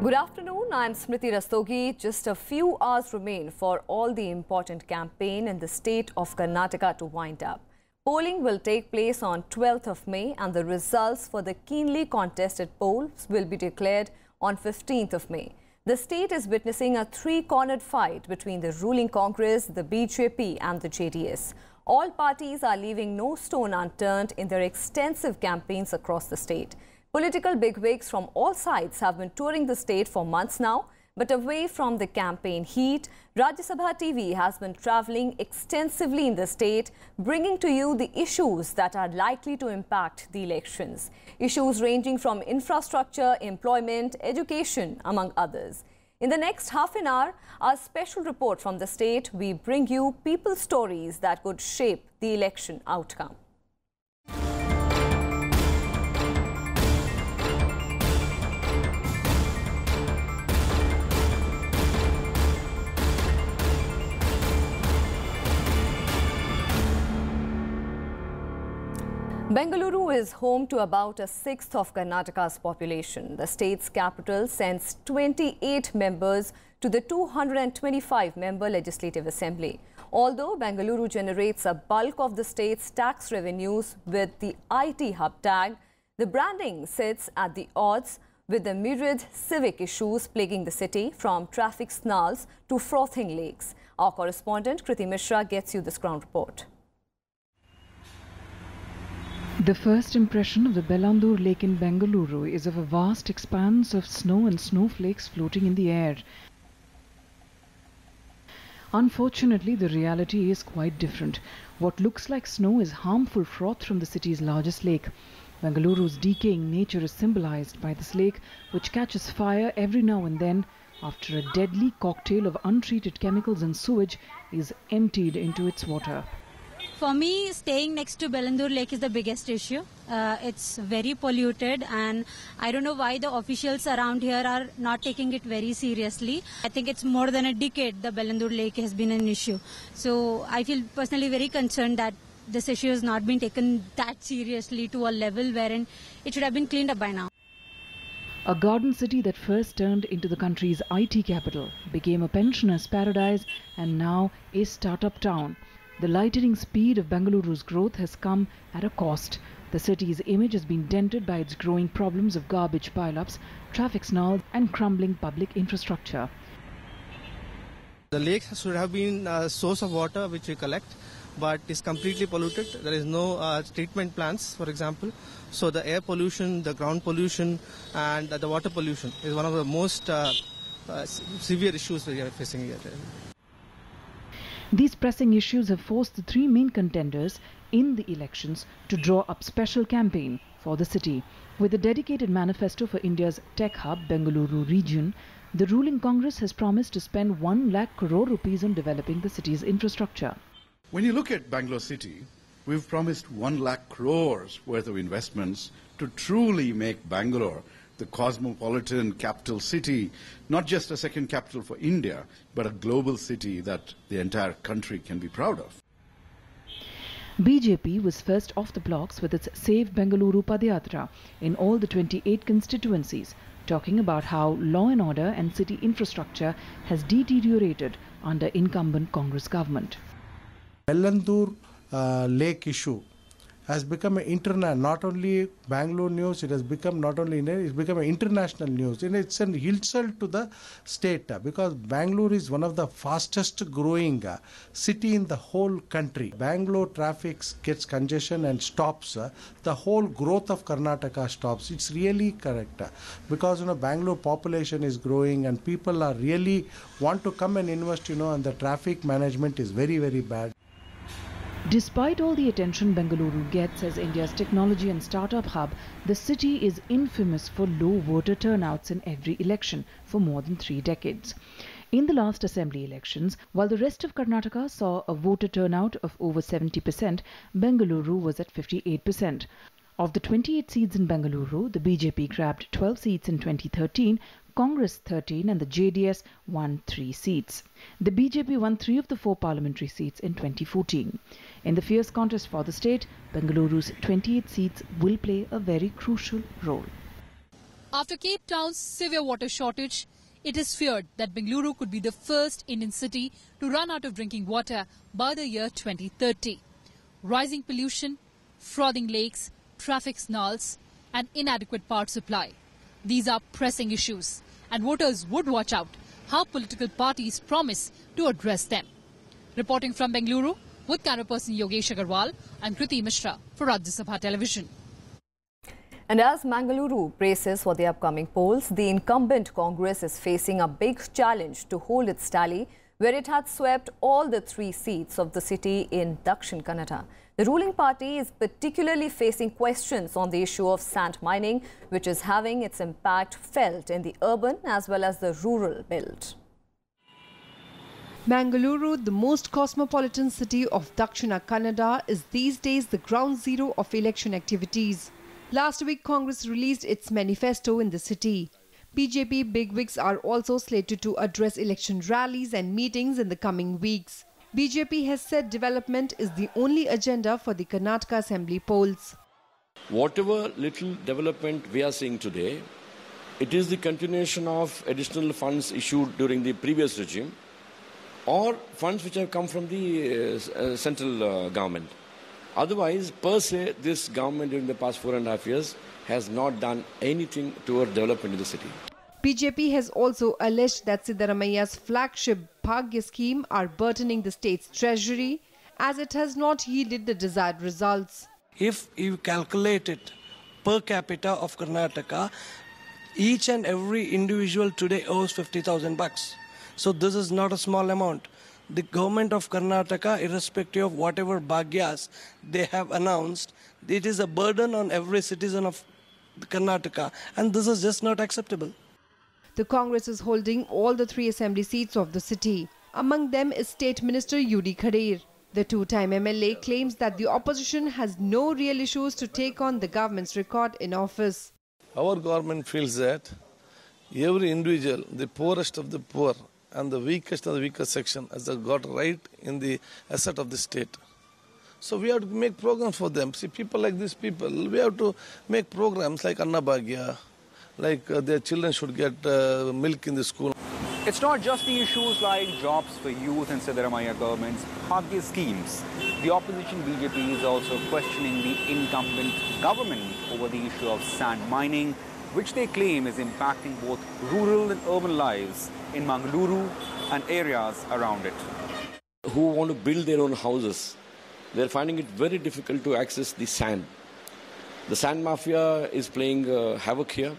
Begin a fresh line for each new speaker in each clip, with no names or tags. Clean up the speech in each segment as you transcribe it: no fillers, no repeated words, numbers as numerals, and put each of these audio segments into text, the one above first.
Good afternoon, I'm Smriti Rastogi. Just a few hours remain for all the important campaign in the state of Karnataka to wind up. Polling will take place on 12th of May and the results for the keenly contested polls will be declared on 15th of May. The state is witnessing a three-cornered fight between the ruling Congress, the BJP and the JDS. All parties are leaving no stone unturned in their extensive campaigns across the state. Political bigwigs from all sides have been touring the state for months now, but away from the campaign heat, Rajya Sabha TV has been travelling extensively in the state, bringing to you the issues that are likely to impact the elections. Issues ranging from infrastructure, employment, education, among others. In the next half an hour, our special report from the state, we bring you people's stories that could shape the election outcome. Bengaluru is home to about a sixth of Karnataka's population. The state's capital sends 28 members to the 225-member Legislative Assembly. Although Bengaluru generates a bulk of the state's tax revenues with the IT hub tag, the branding sits at the odds with the myriad civic issues plaguing the city, from traffic snarls to frothing lakes. Our correspondent Kriti Mishra gets you this ground report.
The first impression of the Bellandur Lake in Bengaluru is of a vast expanse of snow and snowflakes floating in the air. Unfortunately, the reality is quite different. What looks like snow is harmful froth from the city's largest lake. Bengaluru's decaying nature is symbolized by this lake, which catches fire every now and then after a deadly cocktail of untreated chemicals and sewage is emptied into its water.
For me, staying next to Bellandur Lake is the biggest issue. It's very polluted, and I don't know why the officials around here are not taking it very seriously. I think it's more than a decade the Bellandur Lake has been an issue. So I feel personally very concerned that this issue has not been taken that seriously to a level wherein it should have been cleaned up by now.
A garden city that first turned into the country's IT capital became a pensioner's paradise and now a startup town. The lightning speed of Bengaluru's growth has come at a cost. The city's image has been dented by its growing problems of garbage pile-ups, traffic snarls and crumbling public infrastructure.
The lake should have been a source of water which we collect, but is completely polluted. There is no treatment plants, for example. So the air pollution, the ground pollution and the water pollution is one of the most severe issues we are facing here.
These pressing issues have forced the three main contenders in the elections to draw up special campaign for the city. With a dedicated manifesto for India's tech hub, Bengaluru region, the ruling Congress has promised to spend 1 lakh crore rupees on developing the city's infrastructure.
When you look at Bangalore city, we've promised 1 lakh crores worth of investments to truly make Bangalore the cosmopolitan capital city, not just a second capital for India, but a global city that the entire country can be proud of.
BJP was first off the blocks with its Save Bengaluru Padayatra in all the 28 constituencies, talking about how law and order and city infrastructure has deteriorated under incumbent Congress government.
Bellandur Lake issue has become an not only Bangalore news, it has become not only India, it's become an international news. And it's an insult to the state because Bangalore is one of the fastest growing city in the whole country. Bangalore traffic gets congestion and stops. The whole growth of Karnataka stops. It's really correct because Bangalore population is growing and people are really want to come and invest, and the traffic management is very, very bad.
Despite all the attention Bengaluru gets as India's technology and startup hub, the city is infamous for low voter turnouts in every election for more than 3 decades. In the last assembly elections, while the rest of Karnataka saw a voter turnout of over 70%, Bengaluru was at 58%. Of the 28 seats in Bengaluru, the BJP grabbed 12 seats in 2013, Congress 13 and the JDS won 3 seats. The BJP won 3 of the 4 parliamentary seats in 2014. In the fierce contest for the state, Bengaluru's 28 seats will play a very crucial role.
After Cape Town's severe water shortage, it is feared that Bengaluru could be the first Indian city to run out of drinking water by the year 2030. Rising pollution, frothing lakes, traffic snarls and inadequate power supply. These are pressing issues and voters would watch out how political parties promise to address them. Reporting from Bengaluru with camera person Yogesh Agarwal, I'm Kriti Mishra for Rajya Sabha Television.
And as Mangaluru braces for the upcoming polls, the incumbent Congress is facing a big challenge to hold its tally, where it had swept all the 3 seats of the city in Dakshin Kannada. The ruling party is particularly facing questions on the issue of sand mining, which is having its impact felt in the urban as well as the rural belt.
Mangaluru, the most cosmopolitan city of Dakshina Kannada, is these days the ground zero of election activities. Last week, Congress released its manifesto in the city. BJP bigwigs are also slated to address election rallies and meetings in the coming weeks. BJP has said development is the only agenda for the Karnataka Assembly polls.
Whatever little development we are seeing today, it is the continuation of additional funds issued during the previous regime or funds which have come from the central government. Otherwise, per se, this government during the past 4.5 years has not done anything toward development in the city.
BJP has also alleged that Siddaramaia's flagship Bhagya scheme are burdening the state's treasury as it has not yielded the desired results.
If you calculate it per capita of Karnataka, each and every individual today owes 50,000 bucks. So this is not a small amount. The government of Karnataka, irrespective of whatever bhagyas they have announced, it is a burden on every citizen of Karnataka, and this is just not acceptable.
The Congress is holding all the 3 assembly seats of the city. Among them is State Minister UD Khadir. The 2-time MLA claims that the opposition has no real issues to take on the government's record in office.
Our government feels that every individual, the poorest of the poor, and the weakest of the weakest section has got right in the asset of the state. So we have to make programs for them. See, people like these people, we have to make programs like Anna Bhagya, like their children should get milk in the school.
It's not just the issues like jobs for youth and Siddaramaiah government's Bhagya schemes. The opposition BJP is also questioning the incumbent government over the issue of sand mining, which they claim is impacting both rural and urban lives in Mangaluru and areas around it.
Who want to build their own houses, they're finding it very difficult to access the sand. The sand mafia is playing havoc here.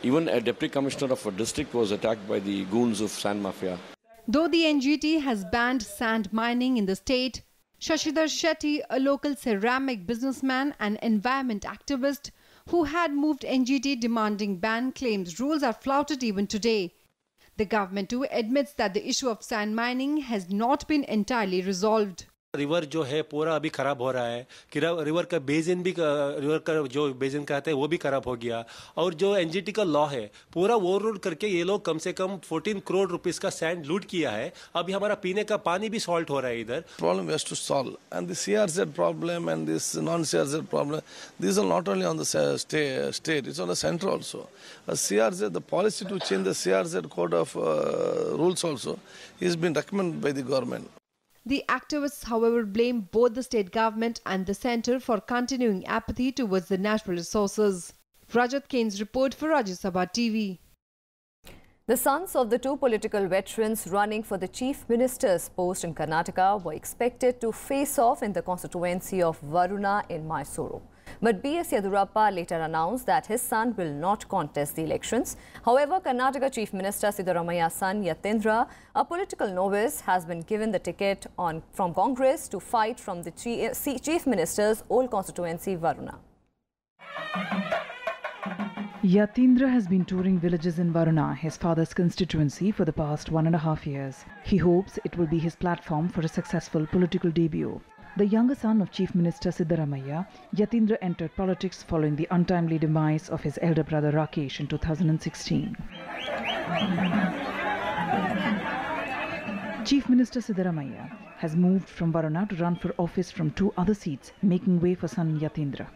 Even a deputy commissioner of a district was attacked by the goons of sand mafia.
Though the NGT has banned sand mining in the state, Shashidhar Shetty, a local ceramic businessman and environment activist who had moved NGT demanding ban, claims rules are flouted even today. The government too admits that the issue of sand mining has not been entirely resolved.
River जो है पूरा अभी खराब हो रहा है कि river का बेसिन भी रिवर का जो बेसिन कहते हैं वो भी खराब हो गया और जो एनजीटी का लॉ है पूरा ओवरलोड करके ये लोग कम से कम 14 करोड़ रुपीस का सैंड लूट किया है अभी हमारा पीने का पानी भी सॉल्ट हो रहा है इधर
Problem has to solve, and the CRZ problem and this non-CRZ problem, these are not only on the state, it's on the center also. CRZ, the policy to change the CRZ code of rules also is been recommended by the government.
The activists, however, blame both the state government and the centre for continuing apathy towards the natural resources. Rajat Kain's report for Rajya Sabha TV.
The sons of the 2 political veterans running for the Chief Minister's post in Karnataka were expected to face off in the constituency of Varuna in Mysuru. But B.S. Yedurappa later announced that his son will not contest the elections. However, Karnataka Chief Minister Siddaramaia's son Yatindra, a political novice, has been given the ticket from Congress to fight from the Chief Minister's old constituency, Varuna.
Yatindra has been touring villages in Varuna, his father's constituency, for the past 1.5 years. He hopes it will be his platform for a successful political debut. The younger son of Chief Minister Siddaramaiah, Yatindra entered politics following the untimely demise of his elder brother Rakesh in 2016. Chief Minister Siddaramaiah has moved from Varuna to run for office from 2 other seats, making way for son Yatindra.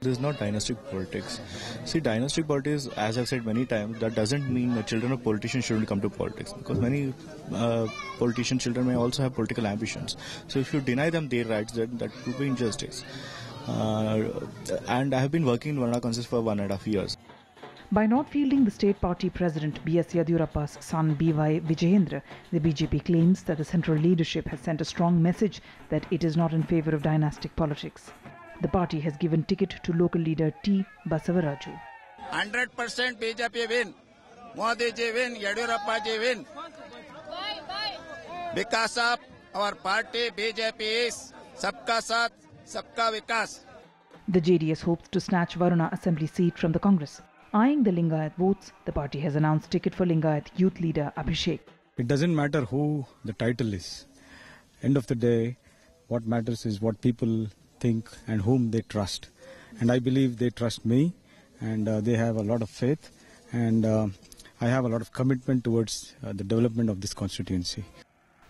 This is not dynastic politics. See, dynastic politics, as I've said many times, that doesn't mean the children of politicians shouldn't come to politics, because many politician children may also have political ambitions. So if you deny them their rights, then that would be injustice. And I have been working in Varuna Consensus for 1.5 years.
By not fielding the state party president B.S. Yadurappa's son B.Y. Vijayendra, the BJP claims that the central leadership has sent a strong message that it is not in favour of dynastic politics. The party has given ticket to local leader T. Basavaraju.
100% BJP win. Modi ji win. Yadurappa ji win. Because of our party BJP is Sabka Saath, Sabka Vikas.
The JDS hopes to snatch Varuna assembly seat from the Congress. Eyeing the Lingayat votes, the party has announced ticket for Lingayat youth leader Abhishek.
It doesn't matter who the title is. End of the day, what matters is what people think and whom they trust. And I believe they trust me, and they have a lot of faith, and I have a lot of commitment towards the development of this constituency.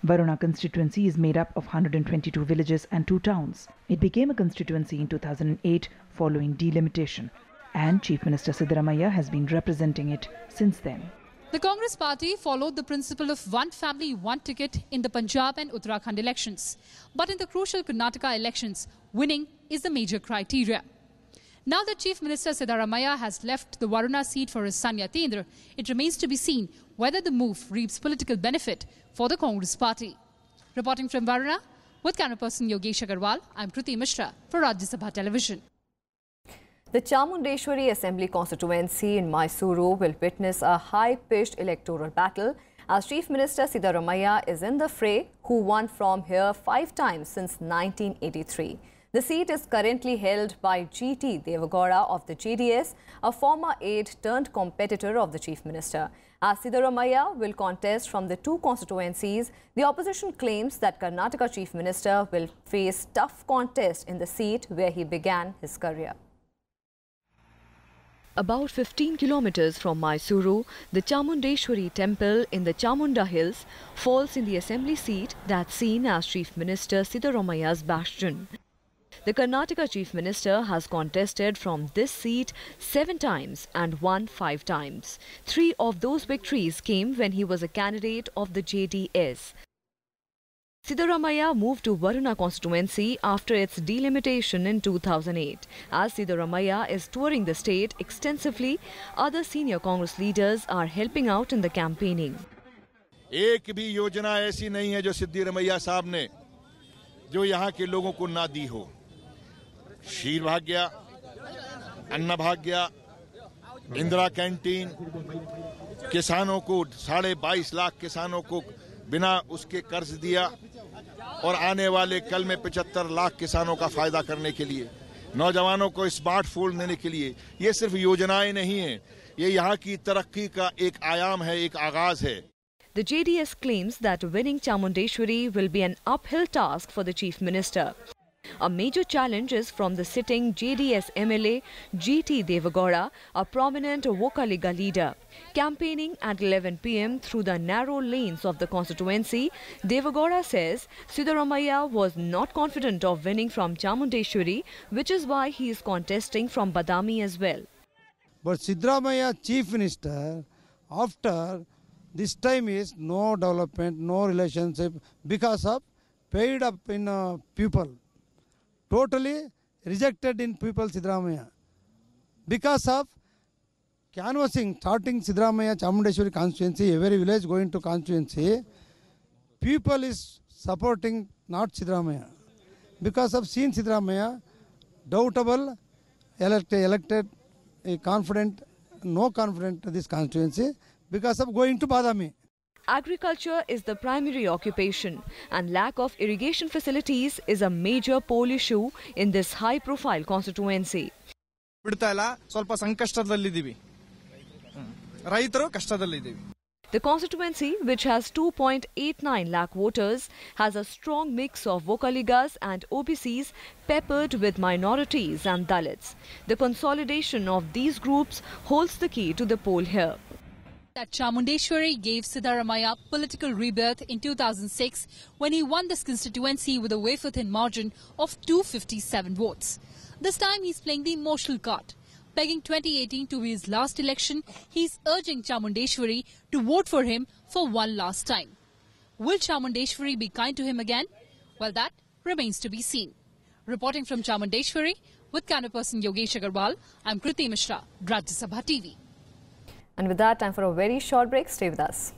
Varuna constituency is made up of 122 villages and 2 towns. It became a constituency in 2008 following delimitation, and Chief Minister Siddaramaiah has been representing it since then.
The Congress party followed the principle of one family, one ticket in the Punjab and Uttarakhand elections. But in the crucial Karnataka elections, winning is the major criteria. Now that Chief Minister Siddaramaiah has left the Varuna seat for his son Yatendra, it remains to be seen whether the move reaps political benefit for the Congress party. Reporting from Varuna, with camera person Yogesh Agarwal, I'm Kriti Mishra for Rajya Sabha Television.
The Chamundeshwari Assembly constituency in Mysuru will witness a high-pitched electoral battle as Chief Minister Siddaramaiah is in the fray, who won from here 5 times since 1983. The seat is currently held by G.T. Devagowda of the JDS, a former aide turned competitor of the Chief Minister. As Siddaramaiah will contest from the 2 constituencies, the opposition claims that Karnataka Chief Minister will face tough contest in the seat where he began his career. About 15 kilometers from Mysuru, the Chamundeshwari temple in the Chamunda Hills falls in the assembly seat that's seen as Chief Minister Siddaramaiah's bastion. The Karnataka Chief Minister has contested from this seat 7 times and won 5 times. 3 of those victories came when he was a candidate of the JDS. Siddaramaiah moved to Varuna constituency after its delimitation in 2008. As Siddaramaiah is touring the state extensively, other senior Congress leaders are helping out in the campaigning.
एक भी योजना ऐसी नहीं है जो सिद्धारमैया साहब ने जो यहाँ के लोगों को ना दी हो। शीर भाग्य, अन्न भाग्य, इंदिरा कैंटीन, किसानों को 22.5 लाख किसानों को बिना उसके कर्ज दिया और आने वाले कल में 75 लाख किसानों का फायदा करने के लिए, नौजवानों को स्मार्टफोन देने के लिए। ये सिर्फ योजनाएं नहीं हैं, ये यहाँ की तरक्की का एक आयाम है, एक आगाज है।
The JDS claims that winning Chamundeshwari will be an uphill task for the Chief Minister. A major challenge is from the sitting JDS MLA G.T. Devagowda, a prominent Vokaliga leader. Campaigning at 11 p.m. through the narrow lanes of the constituency, Devagowda says Siddaramaiah was not confident of winning from Chamundeshwari, which is why he is contesting from Badami as well.
But Siddaramaiah Chief Minister, after this time is no development, no relationship because of paid up in people. Totally rejected in people Siddaramaiah. Because of canvassing, starting Siddaramaiah Chamundeshwari constituency, every village going to constituency, people is supporting not Siddaramaiah. Because of seeing Siddaramaiah, doubtable, elected, confident, no confident this constituency, because of going to Badami.
Agriculture is the primary occupation and lack of irrigation facilities is a major poll issue in this high-profile constituency. The constituency, which has 2.89 lakh voters, has a strong mix of Vokaligas and OBCs peppered with minorities and Dalits. The consolidation of these groups holds the key to the poll here.
That Chamundeshwari gave Siddaramaiah political rebirth in 2006 when he won this constituency with a wafer-thin margin of 257 votes. This time he's playing the emotional card. Pegging 2018 to be his last election, he's urging Chamundeshwari to vote for him for one last time. Will Chamundeshwari be kind to him again? Well, that remains to be seen. Reporting from Chamundeshwari with camera person Yogesh Agarwal, I'm Kriti Mishra, Rajya Sabha TV.
And with that, time for a very short break. Stay with us.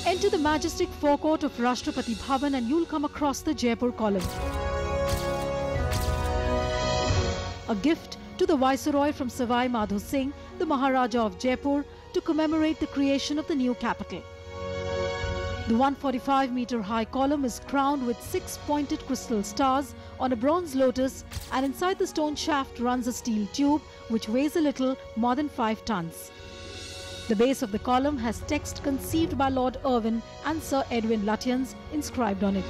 Enter the majestic forecourt of Rashtrapati Bhavan and you'll come across the Jaipur column. A gift to the Viceroy from Savai Madho Singh, the Maharaja of Jaipur, to commemorate the creation of the new capital. The 145-meter high column is crowned with 6 pointed crystal stars on a bronze lotus, and inside the stone shaft runs a steel tube which weighs a little more than 5 tons. The base of the column has text conceived by Lord Irwin and Sir Edwin Lutyens inscribed on it.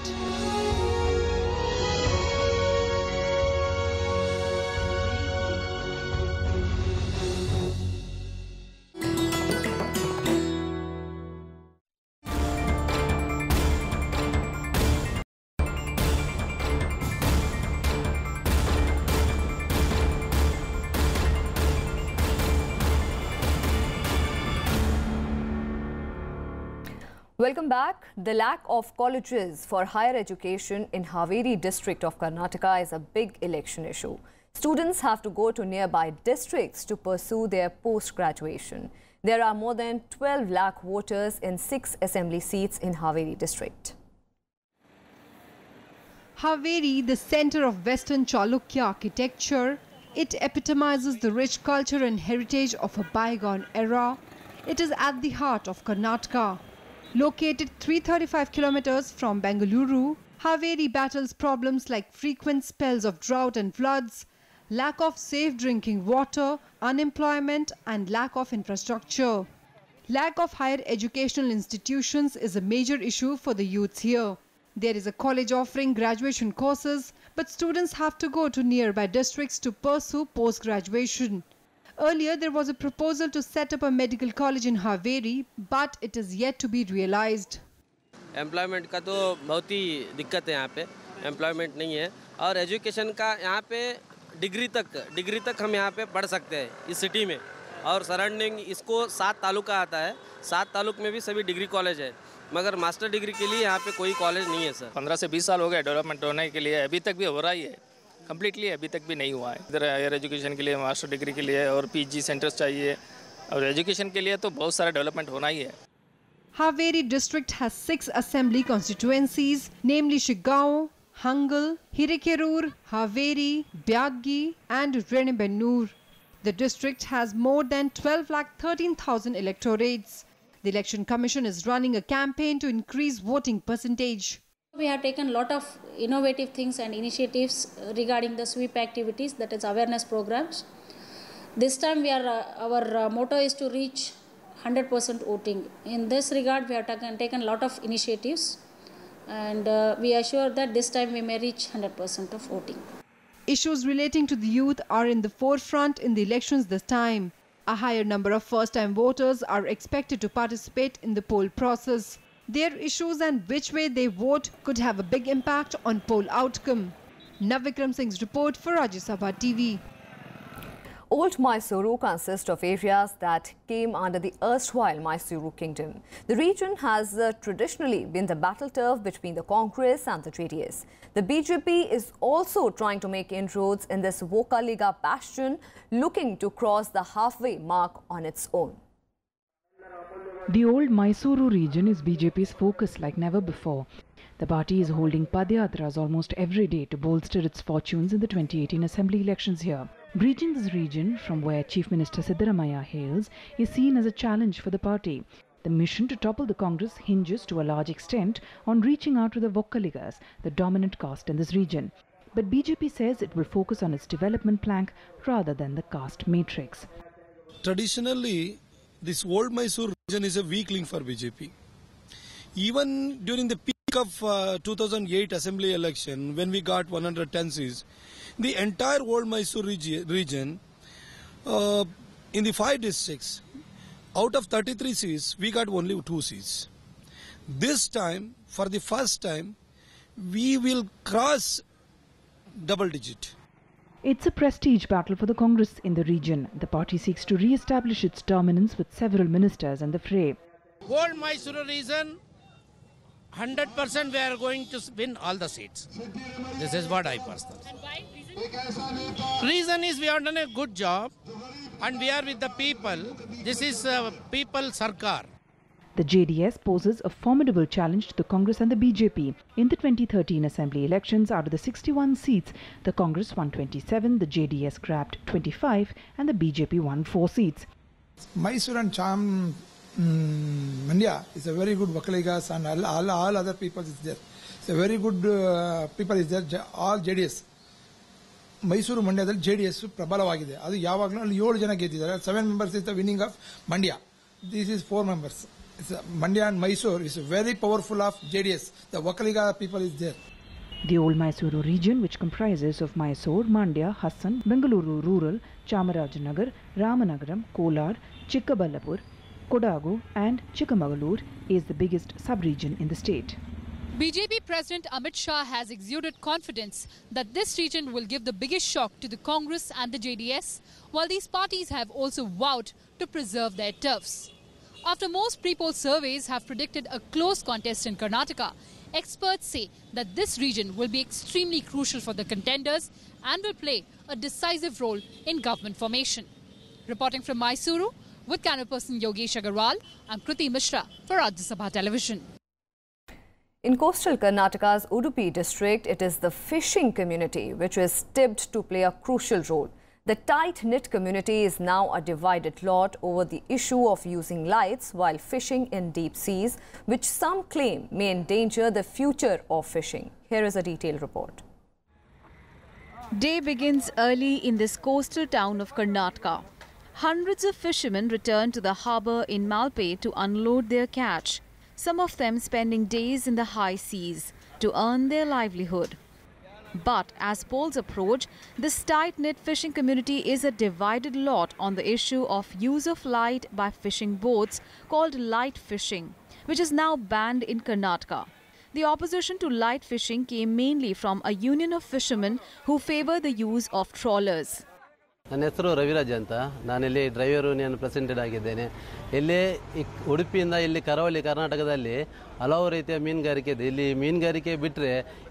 Welcome back. The lack of colleges for higher education in Haveri district of Karnataka is a big election issue. Students have to go to nearby districts to pursue their post-graduation. There are more than 12 lakh voters in 6 assembly seats in Haveri district.
Haveri, the center of Western Chalukya architecture, it epitomizes the rich culture and heritage of a bygone era. It is at the heart of Karnataka. Located 335 kilometers from Bengaluru, Haveri battles problems like frequent spells of drought and floods, lack of safe drinking water, unemployment and lack of infrastructure. Lack of higher educational institutions is a major issue for the youths here. There is a college offering graduation courses, but students have to go to nearby districts to pursue post-graduation. Earlier, there was a proposal to set up a medical college in Haveri, but it is yet to be realized.
Employment का तो बहुत ही दिक्कत है यहाँ पे, employment नहीं है और एजुकेशन का यहाँ पे डिग्री तक हम यहाँ पे पढ़ सकते हैं इस सिटी में और सराउंडिंग इसको 7 तालुका आता है, 7 तालुक में भी सभी डिग्री कॉलेज है मगर मास्टर डिग्री के लिए यहाँ पे कोई कॉलेज नहीं है सर।
15 से 20 साल हो गए डेवलपमेंट होने के लिए, अभी तक भी हो रहा ही है, कम्प्लीटली अभी तक भी नहीं हुआ है। इधर हायर एजुकेशन के लिए, मास्टर डिग्री के लिए और पीजी सेंटर्स चाहिए और एजुकेशन के लिए तो बहुत सारा डेवलपमेंट होना ही है।
Haveri district has 6 assembly constituencies, namely Shigaon, Hangal, Hirekerur, Haveri, Byaggi and Renebennur. The district has more than 12,13,000 electorates. The Election Commission is running a campaign to increase voting percentage.
We have taken a lot of innovative things and initiatives regarding the sweep activities, that is awareness programs. This time our motto is to reach 100% voting. In this regard, we have taken a lot of initiatives and we are sure that this time we may reach 100% of voting.
Issues relating to the youth are in the forefront in the elections this time. A higher number of first-time voters are expected to participate in the poll process. Their issues and which way they vote could have a big impact on poll outcome. Navikram Singh's report for Rajya Sabha TV.
Old Mysuru consists of areas that came under the erstwhile Mysuru kingdom. The region has traditionally been the battle turf between the Congress and the JDS. The BJP is also trying to make inroads in this Vokaliga bastion, looking to cross the halfway mark on its own.
The old Mysuru region is BJP's focus like never before. The party is holding Padyatras almost every day to bolster its fortunes in the 2018 assembly elections here. Reaching this region, from where Chief Minister Siddaramaiah hails, is seen as a challenge for the party. The mission to topple the Congress hinges to a large extent on reaching out to the Vokkaligas, the dominant caste in this region. But BJP says it will focus on its development plank rather than the caste matrix.
Traditionally, this old Mysore region is a weak link for BJP.
Even during the peak of 2008 assembly election, when we got 110 seats, the entire old Mysore region, in the 5 districts, out of 33 seats, we got only 2 seats. This time, for the first time, we will cross double digit.
It's a prestige battle for the Congress in the region. The party seeks to re-establish its dominance with several ministers in the fray.
Whole Mysore region, 100% we are going to win all the seats. This is what I personally. And why? Reason is we have done a good job and we are with the people. This is people sarkar.
The JDS poses a formidable challenge to the Congress and the BJP. In the 2013 assembly elections, out of the 61 seats, the Congress won 27, the JDS grabbed 25 and the BJP won 4 seats.
Mysore and Mandya is a very good Vakaligas and all other people is there. It's a very good people is there, all JDS. Mysore Mandyadalli JDS ಪ್ರಬಲವಾಗಿದೆ. ಅದು ಯಾವಾಗಲೂ ಅಲ್ಲಿ 7 ಜನ ಗೆದ್ದಿದ್ದಾರೆ. 7 members is the winning of Mandya. This is 4 members. Mandya and Mysore is very powerful of JDS. The Vakaliga people is there.
The old Mysuru region, which comprises of Mysore, Mandya, Hassan, Bengaluru Rural, Chamarajanagar, Ramanagaram, Kolar, Chikkaballapur, Kodagu and Chikmagalur, is the biggest sub-region in the state.
BJP President Amit Shah has exuded confidence that this region will give the biggest shock to the Congress and the JDS, while these parties have also vowed to preserve their turfs. After most pre-poll surveys have predicted a close contest in Karnataka, experts say that this region will be extremely crucial for the contenders and will play a decisive role in government formation. Reporting from Mysuru, with camera person Yogesh Agarwal, I'm Kriti Mishra for Rajya Sabha Television.
In coastal Karnataka's Udupi district, it is the fishing community which is tipped to play a crucial role. The tight-knit community is now a divided lot over the issue of using lights while fishing in deep seas, which some claim may endanger the future of fishing. Here is a detailed report.
Day begins early in this coastal town of Karnataka. Hundreds of fishermen return to the harbour in Malpe to unload their catch, some of them spending days in the high seas to earn their livelihood. But as polls approach, this tight-knit fishing community is a divided lot on the issue of use of light by fishing boats called light fishing, which is now banned in Karnataka. The opposition to light fishing came mainly from a union of fishermen who favor the use of trawlers.
ನನ್ನ ಹೆಸರು ರವಿರಾಜ್ ಅಂತ. ನಾನಿಲ್ಲಿ driver union president ಆಗಿದ್ದೇನೆ. ಇಲ್ಲಿ ಉಡುಪಿಯಿಂದ ಇಲ್ಲಿ ಕರಾವಳಿ ಕರ್ನಾಟಕದಲ್ಲಿ ಹಲವು ರೀತಿಯ ಮೀನುಗಾರಿಕೆ ಇದೆ. ಇಲ್ಲಿ ಮೀನುಗಾರಿಕೆ ಬಿಟ್ಟರೆ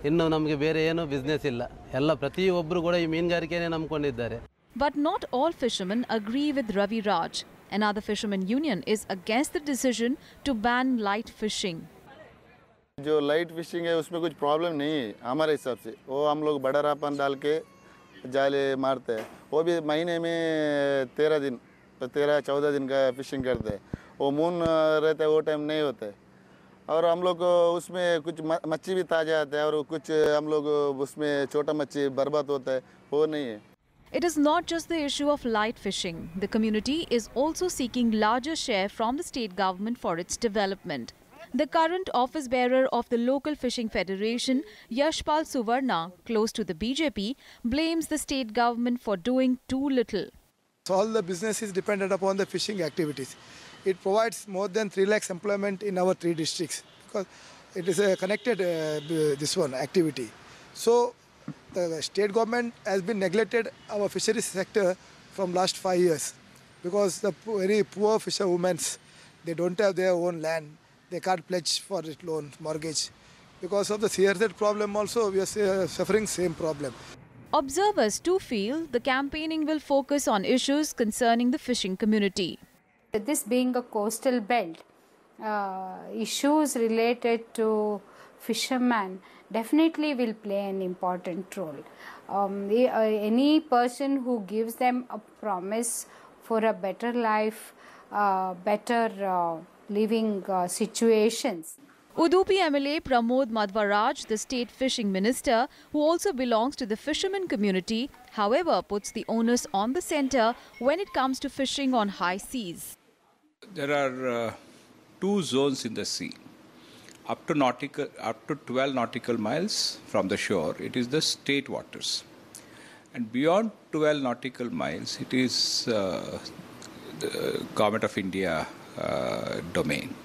ಇನ್ನು ನಮಗೆ ಬೇರೆ ಏನೂ ಬಿಸ್ನೆಸ್ ಇಲ್ಲ. ಎಲ್ಲ ಪ್ರತಿಯೊಬ್ಬರು ಕೂಡ ಈ ಮೀನುಗಾರಿಕೆನೇ ನಂಬಿಕೊಂಡಿದ್ದಾರೆ.
But not all fishermen agree with Ravi Raj. Another fisherman union is against the decision to ban light fishing.
जो लाइट फिशिंग है उसमें कुछ प्रॉब्लम नहीं है हमारे हिसाब से. वो हम लोग बड़ा रापन डाल के जाले मारते हैं. वो भी महीने में 13-14 दिन का फिशिंग करते हैं. वो मून रहता है वो टाइम नहीं होता है. और हम लोग उसमें कुछ मच्छी भी ताज़ा आता है और कुछ हम लोग उसमें छोटा मच्छी बर्बाद होता है. वो नहीं है.
It is not just the issue of light fishing. The community is also seeking larger share from the state government for its development. The current office bearer of the local fishing federation, Yashpal Suvarna, close to the BJP, blames the state government for doing too little.
So all the business is dependent upon the fishing activities. It provides more than 3 lakhs employment in our 3 districts because it is a connected activity. So the state government has been neglected our fisheries sector from last 5 years because the very poor fisherwomen, they don't have their own land. They can't pledge for it loan, mortgage. Because of the CRZ problem also, we are suffering same problem.
Observers too feel the campaigning will focus on issues concerning the fishing community.
This being a coastal belt, issues related to fishermen definitely will play an important role. Any person who gives them a promise for a better life, better living situations.
Udupi MLA Pramod Madhvaraj, the state fishing minister, who also belongs to the fishermen community, however, puts the onus on the centre when it comes to fishing on high seas.
There are 2 zones in the sea.
up to 12 nautical miles from the shore, it is the state waters. And beyond 12 nautical miles, it is the Government of India domain.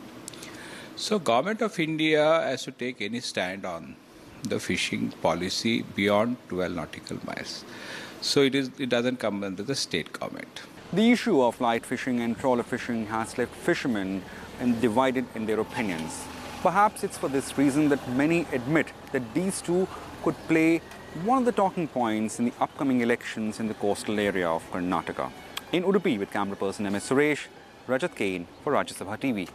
So Government of India has to take any stand on the fishing policy beyond 12 nautical miles. So it doesn't come under the state government.
The issue of light fishing and trawler fishing has left fishermen divided in their opinions. Perhaps it's for this reason that many admit that these two could play one of the talking points in the upcoming elections in the coastal area of Karnataka. In Udupi with camera person MS Suresh, Rajat Kane for Rajya Sabha TV.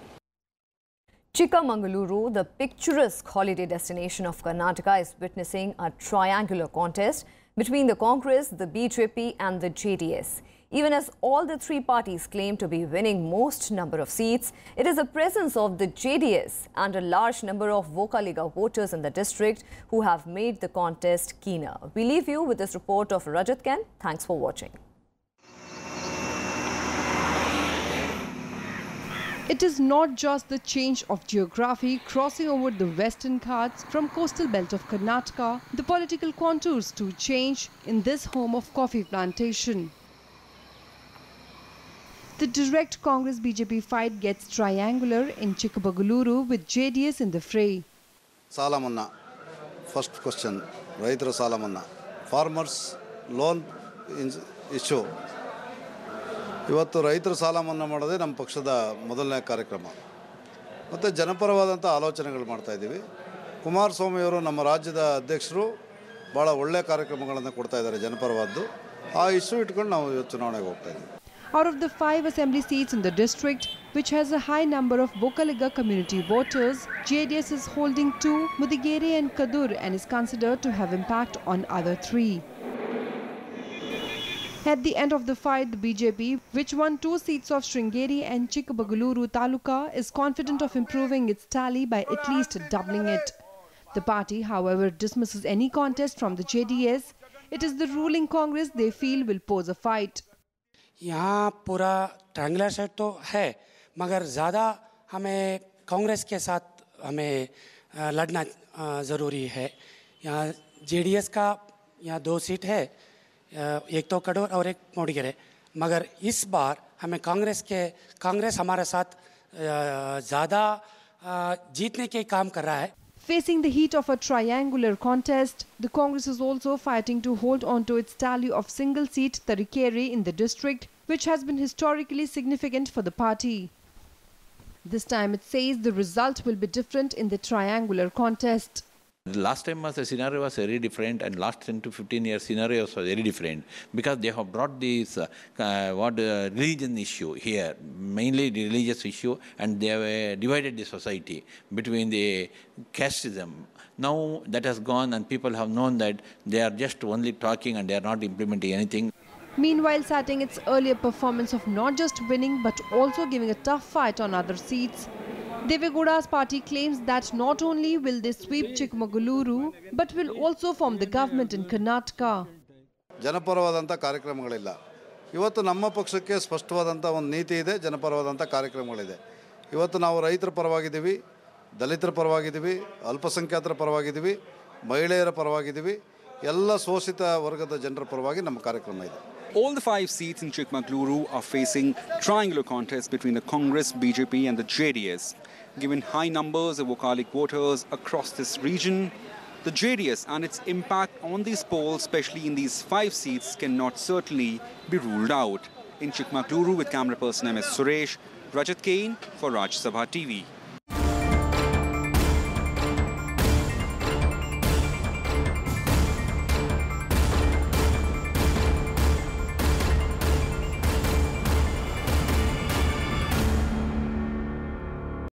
Chikmagaluru, the picturesque holiday destination of Karnataka, is witnessing a triangular contest between the Congress, the BJP and the JDS. Even as all the three parties claim to be winning most number of seats, it is the presence of the JDS and a large number of Vocaliga voters in the district who have made the contest keener. We leave you with this report of Rajat Kane. Thanks for watching.
It is not just the change of geography crossing over the western Ghats from coastal belt of Karnataka, the political contours too change in this home of coffee plantation. The direct Congress-BJP fight gets triangular in Chikmagaluru with JDS in the fray.
Salamanna, first question, Raitra Salamanna, farmers loan issue. ಇವತ್ತು ರೈತರ ಸಾಲ ಮನ್ನಾ ಮಾಡೋದೇ ನಮ್ಮ ಪಕ್ಷದ ಮೊದಲನೇ ಕಾರ್ಯಕ್ರಮ. ಮತ್ತು ಜನಪರವಾದಂಥ ಆಲೋಚನೆಗಳು ಮಾಡ್ತಾ ಇದ್ದೀವಿ. ಕುಮಾರಸ್ವಾಮಿ ಅವರು ನಮ್ಮ ರಾಜ್ಯದ ಅಧ್ಯಕ್ಷರು ಭಾಳ ಒಳ್ಳೆಯ ಕಾರ್ಯಕ್ರಮಗಳನ್ನು ಕೊಡ್ತಾ ಇದ್ದಾರೆ ಜನಪರವಾದ್ದು. ಆ ಇಶ್ಯೂ ಇಟ್ಕೊಂಡು ನಾವು ಇವತ್ತು ಚುನಾವಣೆಗೆ ಹೋಗ್ತಾ ಇದ್ದೀವಿ.
Out of the 5 assembly seats in the district, which has a high number of Vocaliga community voters, JDS is holding 2, Mudigere and Kadur, and is considered to have impact on other 3. At the end of the fight, the BJP, which won 2 seats of Sringeri and Chikmagaluru Taluka, is confident of improving its tally by at least doubling it. The party, however, dismisses any contest from the JDS. It is the ruling Congress they feel will pose a fight.
यहाँ पूरा triangular set तो है, मगर ज़्यादा हमें कांग्रेस के साथ हमें लड़ना ज़रूरी है. यहाँ JDS का यहाँ 2 सीट है, एक तो कड़ोर और एक मोडिगेरे, मगर इस बार हमें कांग्रेस हमारे साथ ज़्यादा जीतने के काम कर रहा है.
Facing the heat of a triangular contest, the Congress is also fighting to hold on to its tally of single seat Tarikere in the district, which has been historically significant for the party. This time it says the result will be different in the triangular contest.
Last time the scenario was very different, and last 10 to 15 years scenarios were very different because they have brought this religion issue here, mainly the religious issue, and they have divided the society between the casteism. Now that has gone, and people have known that they are just only talking and they are not implementing anything.
Meanwhile, citing its earlier performance of not just winning but also giving a tough fight on other seats, Devegowda's party claims that not only will they sweep Chikmagaluru, but will also form the government in Karnataka.
ಜನಪರವಾದಂಥ ಕಾರ್ಯಕ್ರಮಗಳಿಲ್ಲ. ಇವತ್ತು ನಮ್ಮ ಪಕ್ಷಕ್ಕೆ ಸ್ಪಷ್ಟವಾದಂಥ ಒಂದು ನೀತಿ ಇದೆ, ಜನಪರವಾದಂಥ ಕಾರ್ಯಕ್ರಮಗಳಿದೆ. ಇವತ್ತು ನಾವು ರೈತರ ಪರವಾಗಿದ್ದೀವಿ, ದಲಿತರ ಪರವಾಗಿದ್ದೀವಿ, ಅಲ್ಪಸಂಖ್ಯಾತರ ಪರವಾಗಿದ್ದೀವಿ, ಮಹಿಳೆಯರ ಪರವಾಗಿದ್ದೀವಿ, ಎಲ್ಲ ಶೋಷಿತ ವರ್ಗದ ಜನರ ಪರವಾಗಿ ನಮ್ಮ ಕಾರ್ಯಕ್ರಮ ಇದೆ.
All the 5 seats in Chikmagaluru are facing triangular contests between the Congress, BJP and the JDS. Given high numbers of Vocalic voters across this region, the JDS and its impact on these polls, especially in these 5 seats, cannot certainly be ruled out. In Chikmagaluru with camera person MS Suresh, Rajat Kane for Rajya Sabha TV.